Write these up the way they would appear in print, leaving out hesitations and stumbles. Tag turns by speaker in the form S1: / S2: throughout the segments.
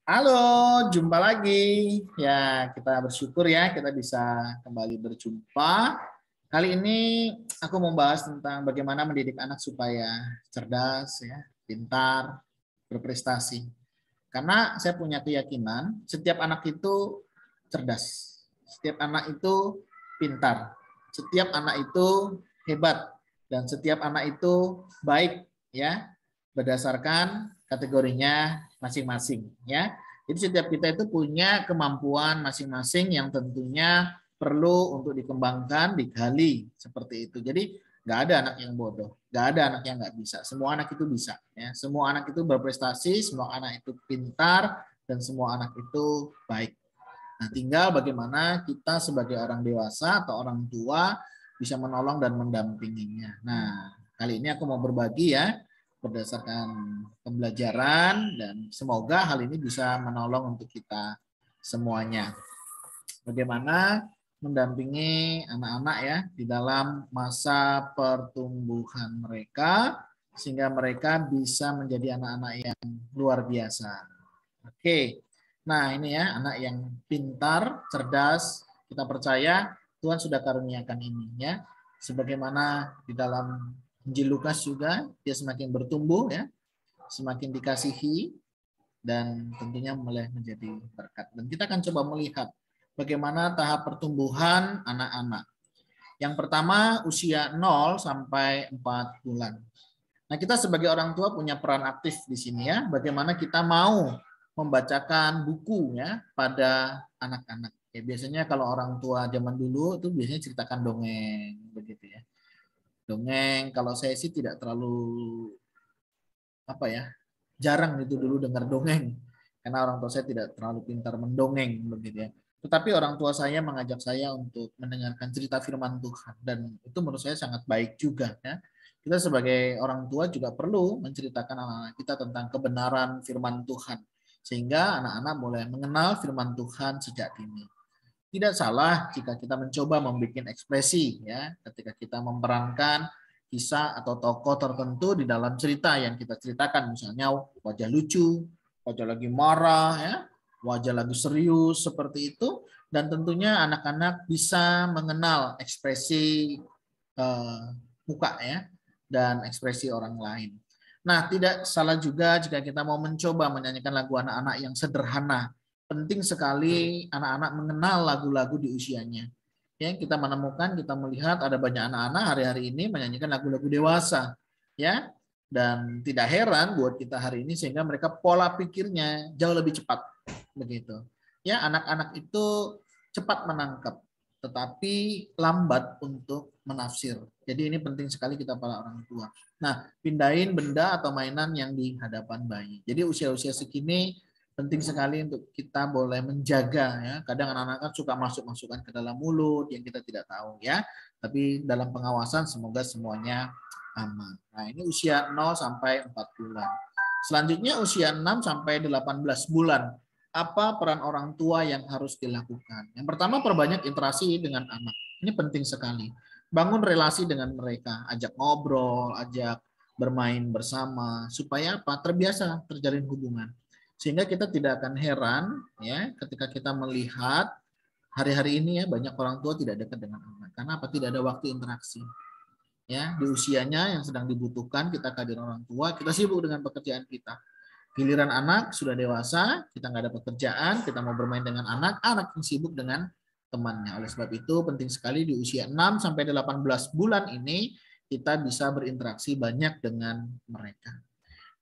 S1: Halo, jumpa lagi. Ya, kita bersyukur ya kita bisa kembali berjumpa. Kali ini aku mau bahas tentang bagaimana mendidik anak supaya cerdas, ya, pintar, berprestasi. Karena saya punya keyakinan setiap anak itu cerdas, setiap anak itu pintar, setiap anak itu hebat, dan setiap anak itu baik, ya, berdasarkan kategorinya masing-masing, ya. Jadi setiap kita itu punya kemampuan masing-masing yang tentunya perlu untuk dikembangkan, digali seperti itu. Jadi nggak ada anak yang bodoh, nggak ada anak yang nggak bisa. Semua anak itu bisa, ya. Semua anak itu berprestasi, semua anak itu pintar, dan semua anak itu baik. Nah, tinggal bagaimana kita sebagai orang dewasa atau orang tua bisa menolong dan mendampinginya. Nah, kali ini aku mau berbagi ya berdasarkan pembelajaran dan semoga hal ini bisa menolong untuk kita semuanya. Bagaimana mendampingi anak-anak ya di dalam masa pertumbuhan mereka sehingga mereka bisa menjadi anak-anak yang luar biasa. Oke. Nah, ini ya anak yang pintar, cerdas, kita percaya Tuhan sudah karuniakan ini ya. Sebagaimana di dalam Injil Lukas juga dia semakin bertumbuh ya, semakin dikasihi dan tentunya mulai menjadi berkat. Dan kita akan coba melihat bagaimana tahap pertumbuhan anak-anak. Yang pertama usia 0 sampai 4 bulan. Nah, kita sebagai orang tua punya peran aktif di sini ya, bagaimana kita mau membacakan buku ya pada anak-anak. Ya, biasanya kalau orang tua zaman dulu itu biasanya ceritakan dongeng begitu ya. Dongeng kalau saya sih tidak terlalu apa ya, jarang itu dulu dengar dongeng karena orang tua saya tidak terlalu pintar mendongeng begitu ya. Tetapi orang tua saya mengajak saya untuk mendengarkan cerita firman Tuhan dan itu menurut saya sangat baik juga ya. Kita sebagai orang tua juga perlu menceritakan anak-anak kita tentang kebenaran firman Tuhan sehingga anak-anak mulai mengenal firman Tuhan sejak dini. Tidak salah jika kita mencoba membuat ekspresi ya ketika kita memerankan kisah atau tokoh tertentu di dalam cerita yang kita ceritakan, misalnya wajah lucu, wajah lagi marah ya, wajah lagi serius seperti itu, dan tentunya anak-anak bisa mengenal ekspresi muka ya dan ekspresi orang lain. Nah, tidak salah juga jika kita mau mencoba menyanyikan lagu anak-anak yang sederhana. Penting sekali anak-anak mengenal lagu-lagu di usianya. Ya, kita menemukan, kita melihat ada banyak anak-anak hari-hari ini menyanyikan lagu-lagu dewasa. Ya, dan tidak heran buat kita hari ini sehingga mereka pola pikirnya jauh lebih cepat. Begitu. Ya, anak-anak itu cepat menangkap, tetapi lambat untuk menafsir. Jadi ini penting sekali kita para orang tua. Nah, pindahin benda atau mainan yang di hadapan bayi. Jadi usia-usia segini penting sekali untuk kita boleh menjaga ya. Kadang anak-anak kan suka masuk-masukkan ke dalam mulut yang kita tidak tahu ya. Tapi dalam pengawasan semoga semuanya aman. Nah, ini usia 0 sampai 4 bulan. Selanjutnya usia 6 sampai 18 bulan. Apa peran orang tua yang harus dilakukan? Yang pertama, perbanyak interaksi dengan anak. Ini penting sekali. Bangun relasi dengan mereka, ajak ngobrol, ajak bermain bersama supaya apa? Terbiasa terjalin hubungan. Sehingga kita tidak akan heran ya ketika kita melihat hari-hari ini ya banyak orang tua tidak dekat dengan anak. Karena apa? Tidak ada waktu interaksi. Ya, di usianya yang sedang dibutuhkan kita kehadiran orang tua, kita sibuk dengan pekerjaan kita. Giliran anak sudah dewasa, kita nggak ada pekerjaan, kita mau bermain dengan anak, anak yang sibuk dengan temannya. Oleh sebab itu penting sekali di usia 6 sampai 18 bulan ini kita bisa berinteraksi banyak dengan mereka.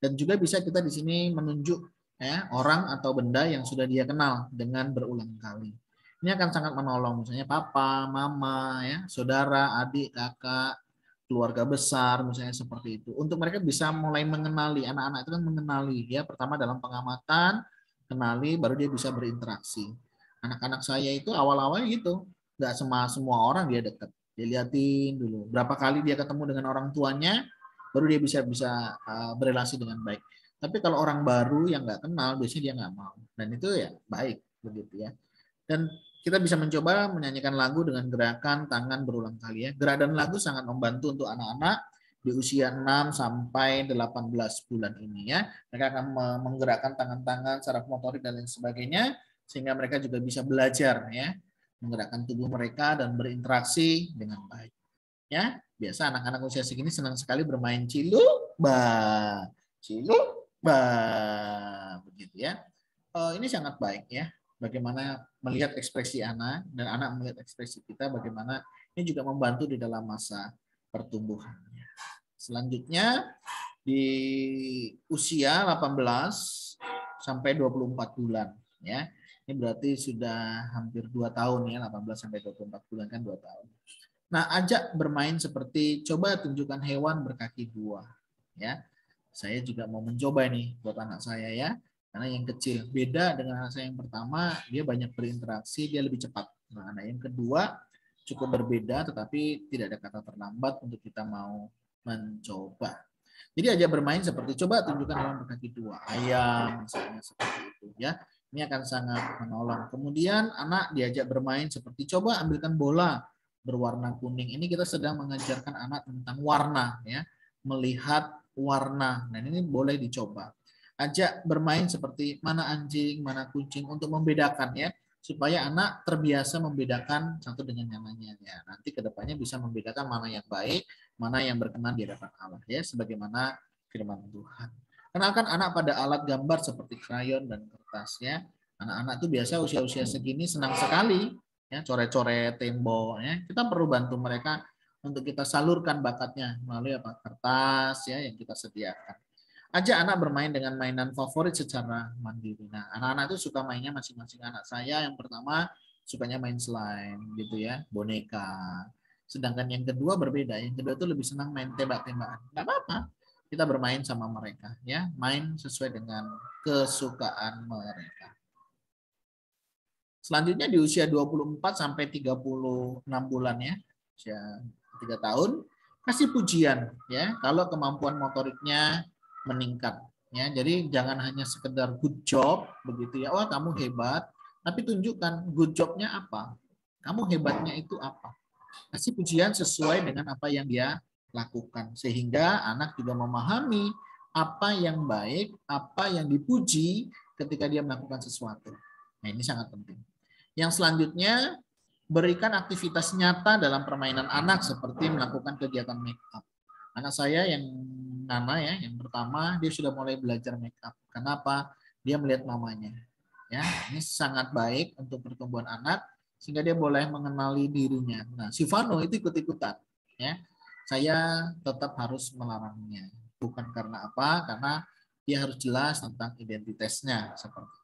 S1: Dan juga bisa kita di sini menunjuk ya orang atau benda yang sudah dia kenal dengan berulang kali. Ini akan sangat menolong, misalnya papa, mama, ya, saudara, adik, kakak, keluarga besar, misalnya seperti itu. Untuk mereka bisa mulai mengenali, anak-anak itu kan mengenali, ya pertama dalam pengamatan, kenali, baru dia bisa berinteraksi. Anak-anak saya itu awal-awal gitu, nggak semua orang dia dekat. Dia liatin dulu, berapa kali dia ketemu dengan orang tuanya, baru dia bisa bisa berrelasi dengan baik. Tapi kalau orang baru yang nggak kenal, biasanya dia nggak mau. Dan itu ya baik begitu ya. Dan kita bisa mencoba menyanyikan lagu dengan gerakan tangan berulang kali ya. Gerak dan lagu sangat membantu untuk anak-anak di usia 6 sampai 18 bulan ini ya. Mereka akan menggerakkan tangan-tangan, saraf motorik dan lain sebagainya sehingga mereka juga bisa belajar ya, menggerakkan tubuh mereka dan berinteraksi dengan baik. Ya, biasa anak-anak usia segini senang sekali bermain ciluba, ciluba, begitu ya. Ini sangat baik ya. Bagaimana melihat ekspresi anak dan anak melihat ekspresi kita, bagaimana ini juga membantu di dalam masa pertumbuhannya. Selanjutnya di usia 18 sampai 24 bulan ya. Ini berarti sudah hampir 2 tahun ya, 18 sampai 24 bulan kan 2 tahun. Nah, ajak bermain seperti coba tunjukkan hewan berkaki 2 ya. Saya juga mau mencoba nih buat anak saya ya. Karena yang kecil beda dengan anak saya yang pertama, dia banyak berinteraksi, dia lebih cepat. Nah, anak yang kedua cukup berbeda tetapi tidak ada kata terlambat untuk kita mau mencoba. Jadi ajak bermain seperti coba tunjukkan hewan berkaki 2, ayam misalnya seperti itu ya. Ini akan sangat menolong. Kemudian anak diajak bermain seperti coba ambilkan bola berwarna kuning. Ini kita sedang mengajarkan anak tentang warna ya, melihat warna. Nah, ini boleh dicoba. Ajak bermain seperti mana anjing, mana kucing untuk membedakan ya, supaya anak terbiasa membedakan satu dengan yang lainnya ya. Nanti kedepannya bisa membedakan mana yang baik, mana yang berkenan di hadapan Allah ya, sebagaimana firman Tuhan. Kenalkan anak pada alat gambar seperti krayon dan kertas ya. Anak-anak itu biasa usia-usia segini senang sekali ya, coret-coret tembok ya. Kita perlu bantu mereka untuk kita salurkan bakatnya melalui apa? Kertas ya yang kita sediakan. Ajak anak bermain dengan mainan favorit secara mandiri. Nah, anak-anak itu suka mainnya masing-masing. Anak saya yang pertama sukanya main slime gitu ya, boneka. Sedangkan yang kedua berbeda. Yang kedua itu lebih senang main tembak-tembakan. Enggak apa-apa. Kita bermain sama mereka ya, main sesuai dengan kesukaan mereka. Selanjutnya di usia 24 sampai 36 bulan ya, usia 3 tahun, kasih pujian ya kalau kemampuan motoriknya meningkat ya. Jadi jangan hanya sekedar good job begitu ya. Wah, kamu hebat, tapi tunjukkan good job-nya apa. Kamu hebatnya itu apa? Kasih pujian sesuai dengan apa yang dia lakukan sehingga anak juga memahami apa yang baik, apa yang dipuji ketika dia melakukan sesuatu. Nah, ini sangat penting. Yang selanjutnya, berikan aktivitas nyata dalam permainan anak seperti melakukan kegiatan make up. Anak saya yang Nana ya, yang pertama dia sudah mulai belajar make up. Kenapa? Dia melihat mamanya. Ya, ini sangat baik untuk pertumbuhan anak sehingga dia boleh mengenali dirinya. Nah, si Vano itu ikut-ikutan ya. Saya tetap harus melarangnya. Bukan karena apa? Karena dia harus jelas tentang identitasnya seperti.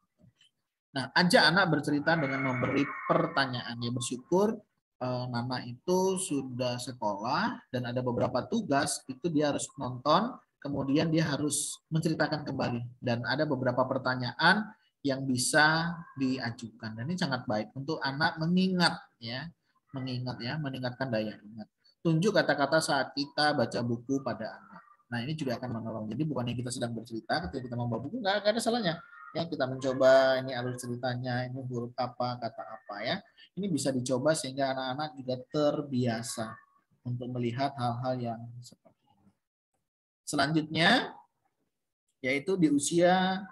S1: Nah, ajak anak bercerita dengan memberi pertanyaan. Ya, bersyukur Nana itu sudah sekolah dan ada beberapa tugas itu dia harus nonton, kemudian dia harus menceritakan kembali dan ada beberapa pertanyaan yang bisa diajukan. Dan ini sangat baik untuk anak mengingat ya, meningkatkan daya ingat. Tunjuk kata-kata saat kita baca buku pada anak. Nah, ini juga akan menolong. Jadi bukannya kita sedang bercerita ketika kita membaca buku, nggak ada salahnya. Ya, kita mencoba ini alur ceritanya, ini huruf apa, kata apa ya. Ini bisa dicoba sehingga anak-anak juga terbiasa untuk melihat hal-hal yang seperti ini. Selanjutnya yaitu di usia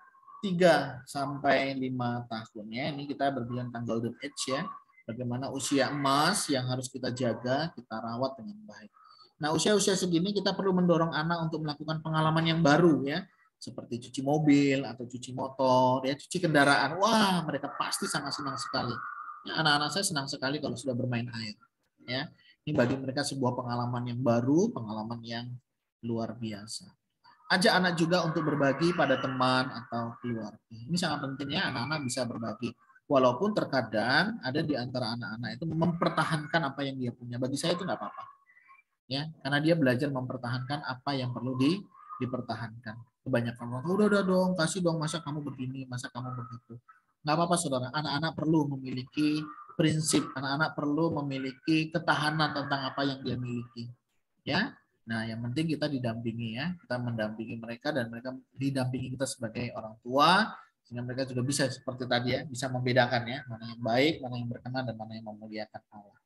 S1: 3 sampai 5 tahun ya. Ini kita berbicara tentang golden age ya. Bagaimana usia emas yang harus kita jaga, kita rawat dengan baik. Nah, usia-usia segini kita perlu mendorong anak untuk melakukan pengalaman yang baru ya, seperti cuci mobil atau cuci motor, ya, cuci kendaraan. Wah, mereka pasti sangat senang sekali. Ya, anak-anak saya senang sekali kalau sudah bermain air. Ya, ini bagi mereka sebuah pengalaman yang baru, pengalaman yang luar biasa. Ajak anak juga untuk berbagi pada teman atau keluarga. Ini sangat penting ya, anak-anak bisa berbagi. Walaupun terkadang ada di antara anak-anak itu mempertahankan apa yang dia punya. Bagi saya itu nggak apa-apa. Ya, karena dia belajar mempertahankan apa yang perlu dipertahankan. Kebanyakan orang, udah dong, kasih dong, masa kamu begini, masa kamu begitu. Nggak apa-apa saudara, anak-anak perlu memiliki prinsip, anak-anak perlu memiliki ketahanan tentang apa yang dia miliki. Ya, nah yang penting kita didampingi ya, kita mendampingi mereka dan mereka didampingi kita sebagai orang tua, sehingga mereka juga bisa seperti tadi ya, bisa membedakan ya, mana yang baik, mana yang berkenan, dan mana yang memuliakan Allah.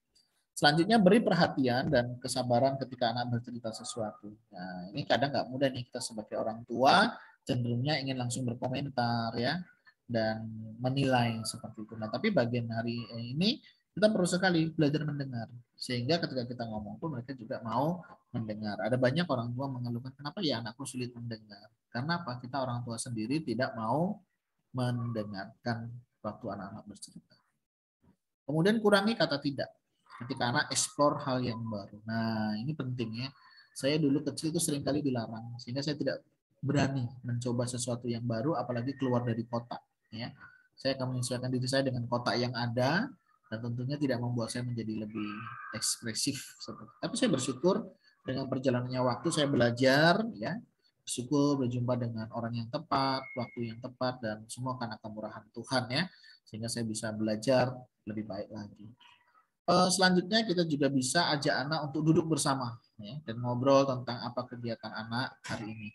S1: Selanjutnya, beri perhatian dan kesabaran ketika anak bercerita sesuatu. Nah, ini kadang nggak mudah nih kita sebagai orang tua, cenderungnya ingin langsung berkomentar ya dan menilai seperti itu. Nah, tapi bagian hari ini kita perlu sekali belajar mendengar, sehingga ketika kita ngomong pun mereka juga mau mendengar. Ada banyak orang tua mengeluhkan, kenapa ya anakku sulit mendengar? Karena apa? Kita orang tua sendiri tidak mau mendengarkan waktu anak-anak bercerita. Kemudian kurangi kata tidak ketika anak eksplor hal yang baru. Nah, ini penting ya. Saya dulu kecil itu seringkali dilarang, sehingga saya tidak berani mencoba sesuatu yang baru, apalagi keluar dari kotak. Ya, saya akan menyesuaikan diri saya dengan kotak yang ada, dan tentunya tidak membuat saya menjadi lebih ekspresif. Tapi saya bersyukur dengan perjalanannya waktu saya belajar, ya, bersyukur berjumpa dengan orang yang tepat, waktu yang tepat, dan semua karena kemurahan Tuhan ya, sehingga saya bisa belajar lebih baik lagi. Selanjutnya kita juga bisa ajak anak untuk duduk bersama ya, dan ngobrol tentang apa kegiatan anak hari ini.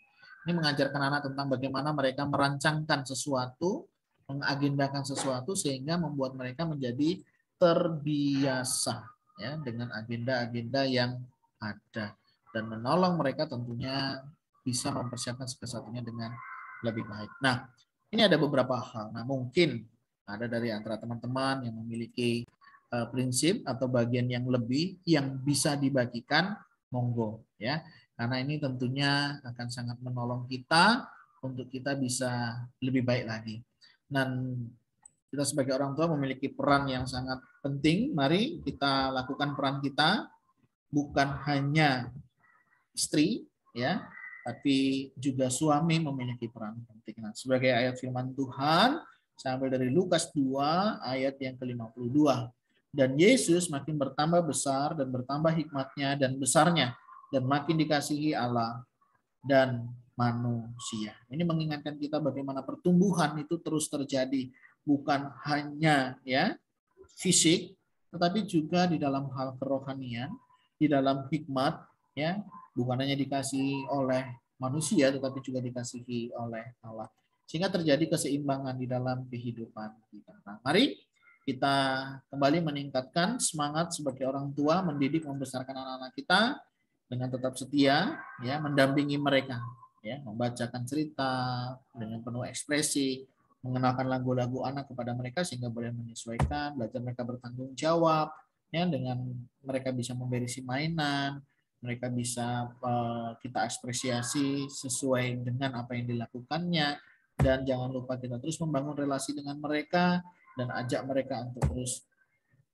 S1: Ini mengajarkan anak tentang bagaimana mereka merancangkan sesuatu, mengagendakan sesuatu sehingga membuat mereka menjadi terbiasa ya dengan agenda-agenda yang ada dan menolong mereka tentunya bisa mempersiapkan sesuatunya dengan lebih baik. Nah, ini ada beberapa hal. Nah, mungkin ada dari antara teman-teman yang memiliki prinsip atau bagian yang lebih yang bisa dibagikan, monggo ya. Karena ini tentunya akan sangat menolong kita untuk kita bisa lebih baik lagi. Dan kita sebagai orang tua memiliki peran yang sangat penting. Mari kita lakukan peran kita, bukan hanya istri ya, tapi juga suami memiliki peran penting. Nah, sebagai ayat firman Tuhan, saya ambil dari Lukas 2 ayat yang ke-52. Dan Yesus makin bertambah besar dan bertambah hikmatnya dan besarnya dan makin dikasihi Allah dan manusia. Ini mengingatkan kita bagaimana pertumbuhan itu terus terjadi, bukan hanya ya fisik, tetapi juga di dalam hal kerohanian, di dalam hikmat ya, bukan hanya dikasihi oleh manusia tetapi juga dikasihi oleh Allah. Sehingga terjadi keseimbangan di dalam kehidupan kita. Nah, mari kita kembali meningkatkan semangat sebagai orang tua mendidik membesarkan anak-anak kita dengan tetap setia ya, mendampingi mereka ya, membacakan cerita dengan penuh ekspresi, mengenalkan lagu-lagu anak kepada mereka sehingga boleh menyesuaikan, belajar mereka bertanggung jawab ya, dengan mereka bisa memberisi mainan, mereka bisa kita apresiasi sesuai dengan apa yang dilakukannya, dan jangan lupa kita terus membangun relasi dengan mereka dan ajak mereka untuk terus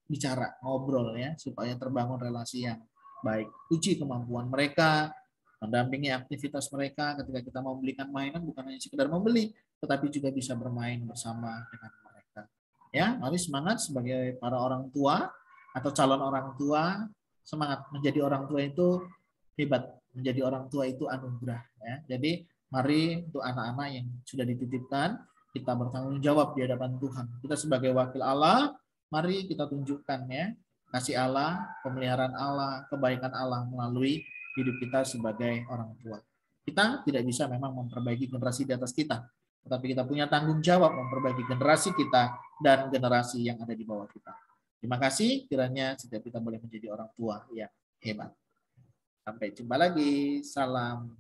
S1: bicara, ngobrol ya, supaya terbangun relasi yang baik. Uji kemampuan mereka, mendampingi aktivitas mereka ketika kita mau membelikan mainan, bukan hanya sekedar membeli, tetapi juga bisa bermain bersama dengan mereka. Ya, mari semangat sebagai para orang tua atau calon orang tua, semangat menjadi orang tua itu hebat, menjadi orang tua itu anugerah ya. Jadi mari untuk anak-anak yang sudah dititipkan, kita bertanggung jawab di hadapan Tuhan. Kita sebagai wakil Allah, mari kita tunjukkan ya kasih Allah, pemeliharaan Allah, kebaikan Allah melalui hidup kita sebagai orang tua. Kita tidak bisa memang memperbaiki generasi di atas kita, tetapi kita punya tanggung jawab memperbaiki generasi kita dan generasi yang ada di bawah kita. Terima kasih, kiranya setiap kita boleh menjadi orang tua yang hebat. Sampai jumpa lagi. Salam.